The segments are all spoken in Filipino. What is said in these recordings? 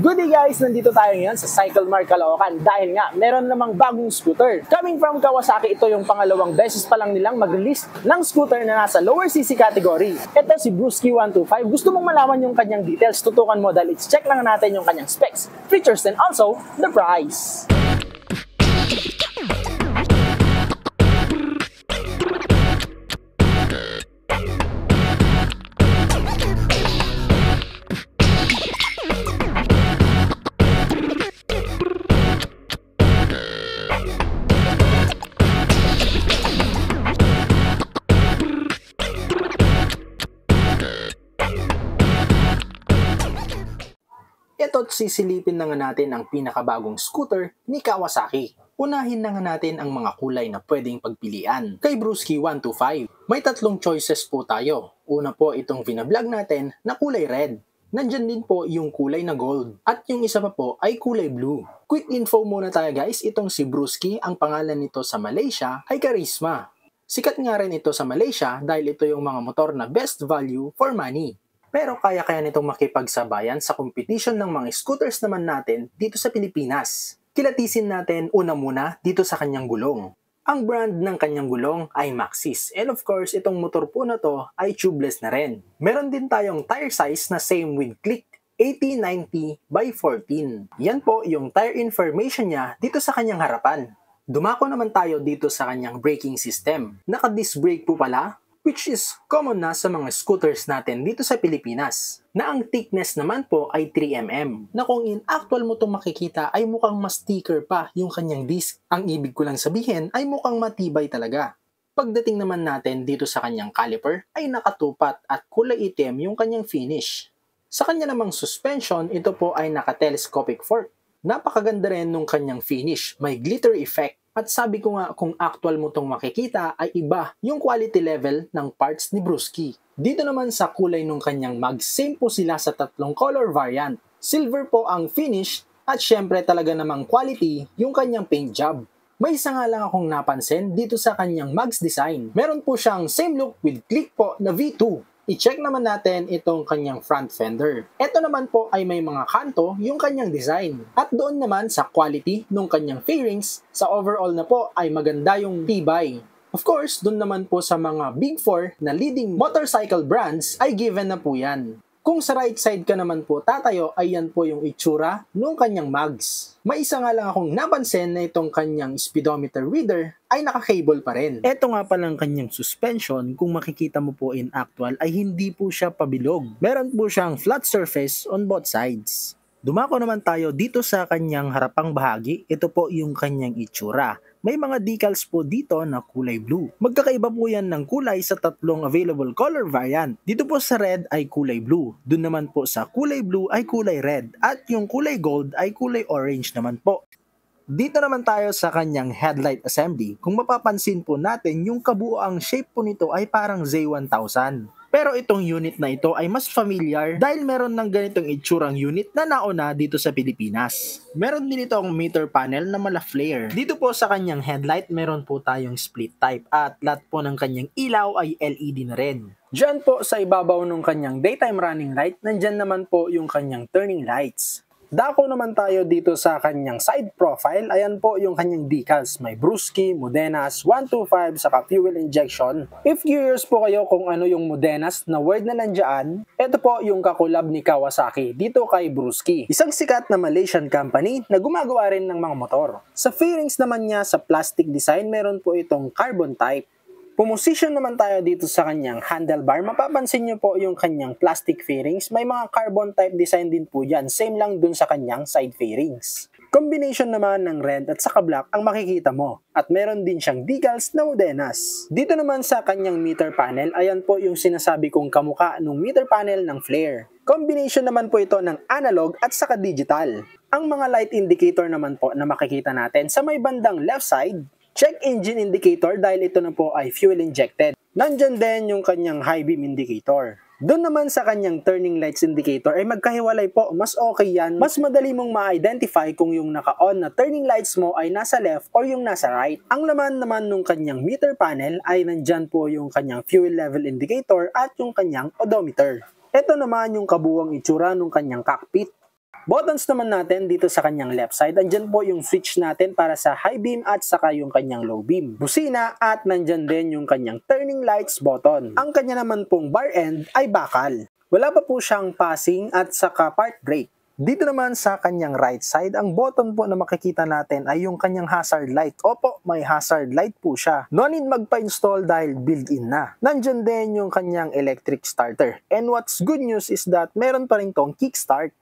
Good day guys! Nandito tayo ngayon sa Cycle Mart Caloocan dahil nga meron namang bagong scooter. Coming from Kawasaki, ito yung pangalawang beses pa lang nilang mag-release ng scooter na nasa lower CC category. Ito si Brusky 125. Gusto mong malaman yung kanyang details, tutukan mo dahil check lang natin yung kanyang specs, features, and also the price. Ito't sisilipin na nga natin ang pinakabagong scooter ni Kawasaki. Unahin na nga natin ang mga kulay na pwedeng pagpilian. Kay Brusky 125, may tatlong choices po tayo. Una po itong vinablog natin na kulay red. Nandyan din po yung kulay na gold. At yung isa pa po ay kulay blue. Quick info muna tayo guys, itong si Brusky, ang pangalan nito sa Malaysia ay Karisma. Sikat nga rin ito sa Malaysia dahil ito yung mga motor na best value for money. Pero kaya nitong makipagsabayan sa competition ng mga scooters naman natin dito sa Pilipinas. Kilatisin natin una muna dito sa kanyang gulong. Ang brand ng kanyang gulong ay Maxxis. And of course, itong motor po na to ay tubeless na rin. Meron din tayong tire size na same with Click 80/90/14. Yan po yung tire information niya dito sa kanyang harapan. Dumako naman tayo dito sa kanyang braking system. Naka-disc brake po pala, which is common na sa mga scooters natin dito sa Pilipinas. Na ang thickness naman po ay 3mm, na kung in actual mo itong makikita ay mukhang mas thicker pa yung kanyang disc. Ang ibig ko lang sabihin ay mukhang matibay talaga. Pagdating naman natin dito sa kanyang caliper ay nakatupat at kulay itim yung kanyang finish. Sa kanya namang suspension, ito po ay naka-telescopic fork. Napakaganda rin nung kanyang finish, may glitter effect. At sabi ko nga kung actual mo itong makikita ay iba yung quality level ng parts ni Brusky. Dito naman sa kulay ng kanyang mag, same po sila sa tatlong color variant. Silver po ang finish at syempre talaga namang quality yung kanyang paint job. May isa nga lang akong napansin dito sa kanyang mag's design. Meron po siyang same look with Click po na V2. I-check naman natin itong kanyang front fender. Ito naman po ay may mga kanto yung kanyang design. At doon naman sa quality ng kanyang fairings, sa overall na po ay maganda yung tibay. Of course, doon naman po sa mga Big 4 na leading motorcycle brands ay given na po yan. Kung sa right side ka naman po tatayo ay yan po yung itsura ng kanyang mags. May isa nga lang akong napansin na itong kanyang speedometer reader ay naka-cable pa rin. Ito nga palang kanyang suspension, kung makikita mo po in actual ay hindi po siya pabilog. Meron po siyang flat surface on both sides. Dumako naman tayo dito sa kanyang harapang bahagi. Ito po yung kanyang itsura. May mga decals po dito na kulay blue. Magkakaiba po yan ng kulay sa tatlong available color variant. Dito po sa red ay kulay blue. Doon naman po sa kulay blue ay kulay red. At yung kulay gold ay kulay orange naman po. Dito naman tayo sa kanyang headlight assembly. Kung mapapansin po natin, yung kabuoang shape po nito ay parang Z1000. Pero itong unit na ito ay mas familiar dahil meron ng ganitong itsurang unit na nauna dito sa Pilipinas. Meron din itong meter panel na mala flare. Dito po sa kanyang headlight, meron po tayong split type at lahat po ng kanyang ilaw ay LED na rin. Diyan po sa ibabaw ng kanyang daytime running light, nandyan naman po yung kanyang turning lights. Dako naman tayo dito sa kanyang side profile. Ayan po yung kanyang decals. May Brusky, Modenas, 125, saka fuel injection. If curious po kayo kung ano yung Modenas na word na nandyan, ito po yung kakulab ni Kawasaki dito kay Brusky. Isang sikat na Malaysian company na gumagawa rin ng mga motor. Sa fairings naman niya sa plastic design, meron po itong carbon type. Pumosisyon naman tayo dito sa kanyang handlebar. Mapapansin nyo po yung kanyang plastic fairings. May mga carbon type design din po yan. Same lang dun sa kanyang side fairings. Combination naman ng red at saka black ang makikita mo. At meron din siyang decals na Modenas. Dito naman sa kanyang meter panel, ayan po yung sinasabi kong kamuka ng meter panel ng flare. Combination naman po ito ng analog at saka digital. Ang mga light indicator naman po na makikita natin sa may bandang left side, check engine indicator dahil ito na po ay fuel injected. Nandyan din yung kanyang high beam indicator. Doon naman sa kanyang turning lights indicator ay magkahiwalay po. Mas okay yan. Mas madali mong ma-identify kung yung naka-on na turning lights mo ay nasa left or yung nasa right. Ang laman naman nung kanyang meter panel ay nandyan po yung kanyang fuel level indicator at yung kanyang odometer. Ito naman yung kabuwang itsura ng kanyang cockpit. Buttons naman natin dito sa kanyang left side, andyan po yung switch natin para sa high beam at saka yung kanyang low beam. Busina at nandyan din yung kanyang turning lights button. Ang kanya naman pong bar end ay bakal. Wala pa po siyang passing at saka park brake. Dito naman sa kanyang right side, ang button po na makikita natin ay yung kanyang hazard light. Opo, may hazard light po siya. No need magpa-install dahil built-in na. Nandyan din yung kanyang electric starter. And what's good news is that meron pa rin tong kickstart.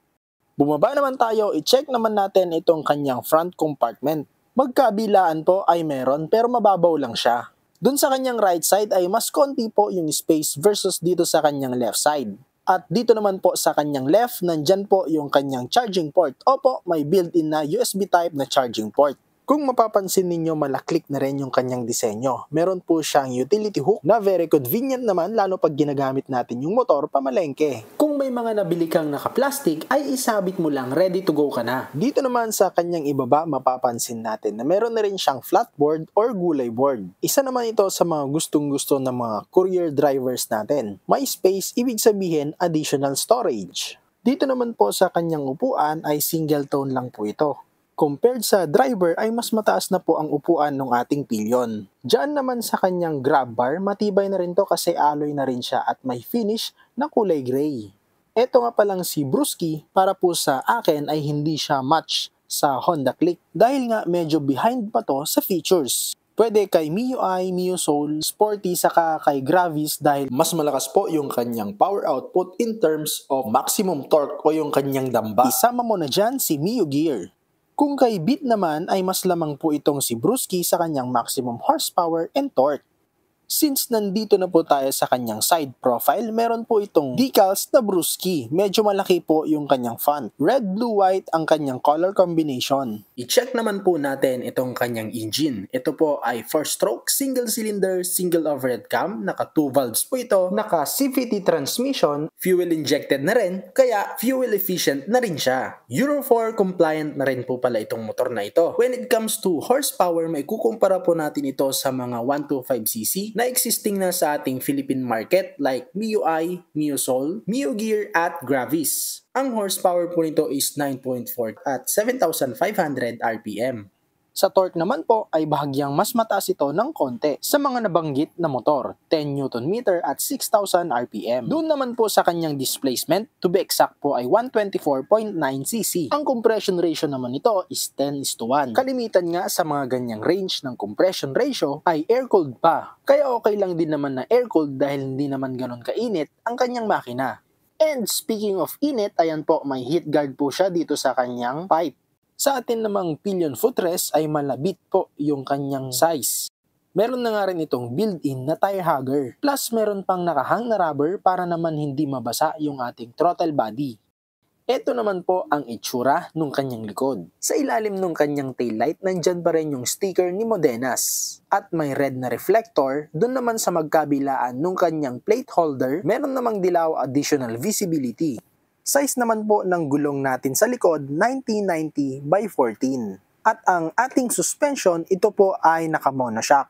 Bumaba naman tayo, i-check naman natin itong kanyang front compartment. Magkabilaan po ay meron pero mababaw lang siya. Dun sa kanyang right side ay mas konti po yung space versus dito sa kanyang left side. At dito naman po sa kanyang left, nandyan po yung kanyang charging port. Opo, may built-in na USB type na charging port. Kung mapapansin ninyo, malaklik na rin yung kanyang disenyo. Meron po siyang utility hook na very convenient naman lalo pag ginagamit natin yung motor pamalengke. Kung may mga nabili kang naka-plastic, ay isabit mo lang, ready to go ka na. Dito naman sa kanyang ibaba, mapapansin natin na meron na rin siyang flatboard or gulay board. Isa naman ito sa mga gustong-gusto ng mga courier drivers natin. May space, ibig sabihin additional storage. Dito naman po sa kanyang upuan ay single tone lang po ito. Compared sa driver ay mas mataas na po ang upuan ng ating pillion. Diyan naman sa kanyang grab bar, matibay na rin to kasi alloy na rin siya at may finish na kulay gray. Ito nga palang si Brusky, para po sa akin ay hindi siya match sa Honda Click dahil nga medyo behind pa to sa features. Pwede kay MIUI, MIUSoul, Sporty, saka kay Gravis dahil mas malakas po yung kanyang power output in terms of maximum torque o yung kanyang damba. Isama mo na dyan si Mio Gear. Kung kay Beat naman ay mas lamang po itong si Brusky sa kanyang maximum horsepower and torque. Since nandito na po tayo sa kanyang side profile, meron po itong decals na Brusky. Medyo malaki po yung kanyang font. Red, blue, white ang kanyang color combination. I-check naman po natin itong kanyang engine. Ito po ay 4-stroke, single cylinder, single overhead cam. Naka 2 valves po ito. Naka CVT transmission. Fuel injected na rin, kaya fuel efficient na rin siya. Euro 4 compliant na rin po pala itong motor na ito. When it comes to horsepower, may kukumpara po natin ito sa mga 125cc na existing na sa ating Philippine market like MIUI, MIUSoul, Mio Gear at Gravis. Ang horsepower po nito is 9.4 at 7,500 RPM. Sa torque naman po ay bahagyang mas mataas ito ng konti sa mga nabanggit na motor, 10 Nm at 6,000 RPM. Doon naman po sa kanyang displacement, to be exact po ay 124.9cc. Ang compression ratio naman nito is 10:1. Kalimitan nga sa mga ganyang range ng compression ratio ay air-cooled pa. Kaya okay lang din naman na air-cooled dahil hindi naman ganun kainit ang kanyang makina. And speaking of init, ayan po, may heat guard po siya dito sa kanyang pipe. Sa atin namang pillion footrest ay malabit po yung kanyang size. Meron na nga rin itong built-in na tire hugger. Plus meron pang nakahang na rubber para naman hindi mabasa yung ating throttle body. Ito naman po ang itsura nung kanyang likod. Sa ilalim nung kanyang taillight, nandyan pa rin yung sticker ni Modenas. At may red na reflector, dun naman sa magkabilaan nung kanyang plate holder, meron namang dilaw additional visibility. Size naman po ng gulong natin sa likod, 1990 by 14. At ang ating suspension, ito po ay naka-monoshock.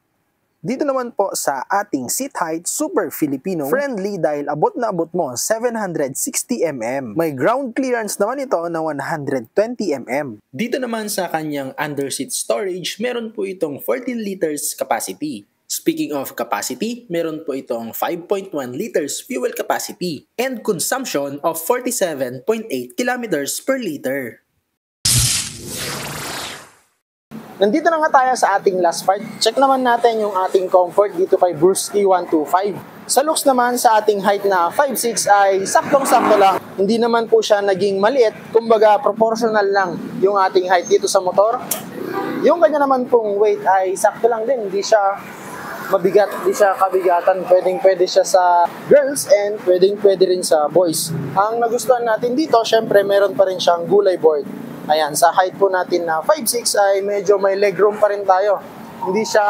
Dito naman po sa ating seat height, super Filipino friendly dahil abot na abot mo 760mm. May ground clearance naman ito na 120mm. Dito naman sa kanyang underseat storage, meron po itong 14 liters capacity. Speaking of capacity, meron po itong 5.1 liters fuel capacity and consumption of 47.8 kilometers per liter. Nandito na nga tayo sa ating last part. Check naman natin yung ating comfort dito kay Brusky 125. Sa looks naman sa ating height na 5'6 ay saktong-sakto lang. Hindi naman po siya naging maliit. Kumbaga proportional lang yung ating height dito sa motor. Yung kanya naman pong weight ay sakto lang din. Hindi siya mabigat, hindi siya kabigatan. Pwedeng-pwede siya sa girls and pwedeng-pwede rin sa boys. Ang nagustuhan natin dito, syempre meron pa rin siyang gulay board. Ayan, sa height po natin na 5'6 ay medyo may legroom pa rin tayo. Hindi siya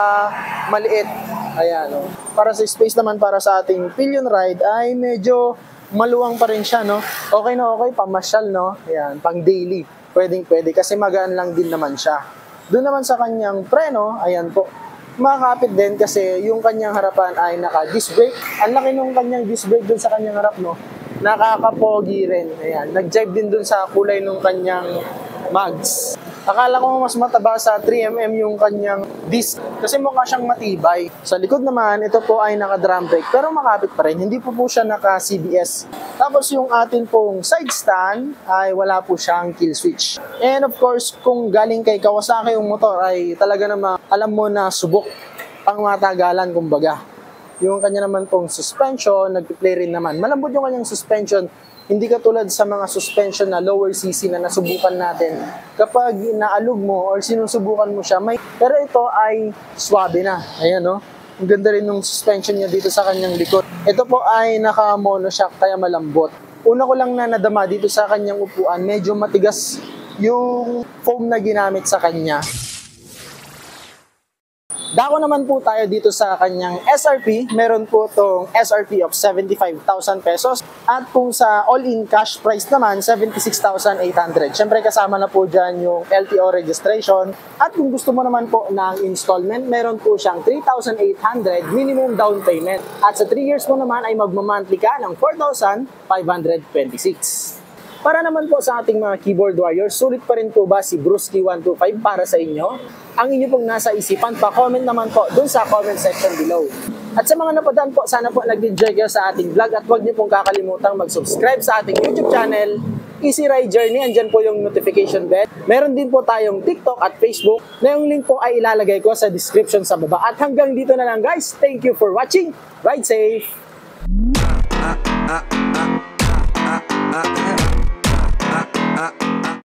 maliit. Ayan, no? Para sa space naman para sa ating pillion ride ay medyo maluwang pa rin siya, no? Okay na okay, pamasyal, no? Ayan, pang daily. Pwedeng-pwede kasi magaan lang din naman siya. Doon naman sa kanyang preno, ayan po. Makakapit din kasi yung kanyang harapan ay naka-disc brake. Ang laki nung kanyang disc brake doon sa kanyang harap, no? Nakakapogi rin. Ayan. Nag-jive din dun sa kulay ng kanyang mags. Akala ko mas mataba sa 3mm yung kanyang disc kasi mukha siyang matibay. Sa likod naman, ito po ay naka-drum brake pero makapit pa rin. Hindi po siya naka-CBS. Tapos yung atin pong side stand ay wala po siyang kill switch. And of course, kung galing kay Kawasaki yung motor ay talaga naman alam mo na subok pang matagalan kumbaga. Yung kanya naman pong suspension, nag-play rin naman. Malambot yung kanyang suspension. Hindi katulad sa mga suspension na lower CC na nasubukan natin. Kapag inaalog mo or sinusubukan mo siya, pero ito ay swabe na. Ayan, no? Ang ganda rin ng suspension niya dito sa kanyang likod. Ito po ay naka-monoshock kaya malambot. Una ko lang na nadama dito sa kanyang upuan, medyo matigas yung foam na ginamit sa kanya. Dako naman po tayo dito sa kanyang SRP. Meron po itong SRP of 75,000 pesos. At kung sa all-in cash price naman, 76,800. Siyempre kasama na po dyan yung LTO registration. At kung gusto mo naman po ng installment, meron po siyang 3,800 minimum down payment. At sa 3 years mo naman ay magmamonthly ka ng 4,526. Para naman po sa ating mga keyboard warriors, sulit pa rin po ba si Brusky125 para sa inyo? Ang inyo pong nasa isipan, pa-comment naman po dun sa comment section below. At sa mga napadaan po, sana po nag-enjoy kayo sa ating vlog at huwag niyo pong kakalimutang mag-subscribe sa ating YouTube channel, Easy Ride Journey. Andyan po yung notification bell. Meron din po tayong TikTok at Facebook na yung link po ay ilalagay ko sa description sa baba. At hanggang dito na lang guys. Thank you for watching. Ride safe!